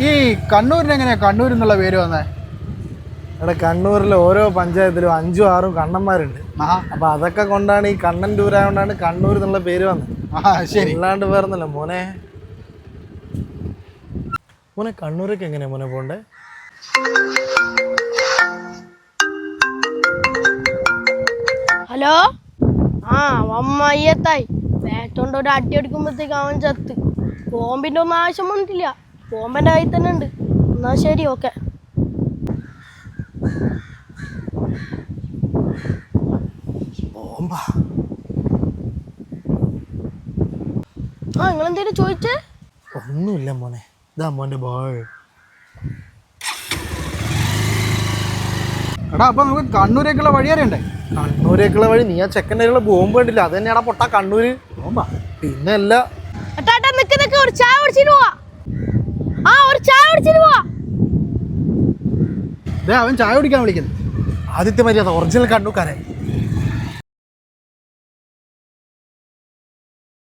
ഈ കണ്ണൂരിന് എങ്ങനെയാ കണ്ണൂർ എന്നുള്ള പേര് വന്നേ? ഇവിടെ കണ്ണൂരിലെ ഓരോ പഞ്ചായത്തിലും 5ഉം 6ഉം കണ്ണന്മാരുണ്ട്. അപ്പൊ അതൊക്കെ കൊണ്ടാണ് ഈ കണ്ണൻറ്റൂരായോണ്ടാണ് കണ്ണൂർ എന്നുള്ള പേര് വന്നത്. ശരി. അല്ലാണ്ട് വേറൊന്നല്ല മോനെ. മോനെ കണ്ണൂരൊക്കെ എങ്ങനെയാ മോനെ പോണ്ടേ? ഹലോ, അമ്മയ്യത്തായി ബാറ്റോണ്ട് ഒരു അടി അടിക്കുമ്പോഴത്തേക്ക് അവൻ ചത്ത്. ബോംബിന്റെ ഒന്നും ആവശ്യം വന്നിട്ടില്ല, ബോംബിന്റെ കയ്യിൽ തന്നെ ഉണ്ട്. എന്നാ ശരി, ഓക്കെ. ബോംബാ? നിങ്ങളെന്തേലും ചോദിച്ചേ? ഒന്നുമില്ല മോനെ, ഇതാ മോന്റെ ബോൾ. എടാ, അപ്പൊ നമുക്ക് കണ്ണൂരേക്കുള്ള വഴി അറിയണ്ടേ? കണ്ണൂരേക്കുള്ള വഴി നീ ആ ചെക്കൻ്റെ ബോംബ് കണ്ടില്ല? അത് തന്നെയാടാ പൊട്ടാ കണ്ണൂര് ബോംബാ. പിന്നെ അല്ല നിക്ക് ഒരു ചായ കുടിച്ചിട്ട് പോവാ. ഒരു ചായ കുടിച്ചിട്ട് പോവാ. അവൻ ചായ കുടിക്കാൻ വിളിക്കുന്നു. ആദ്യത്തെ മര്യാദ ഒറിജിനൽ കണ്ണൂക്കാരെ.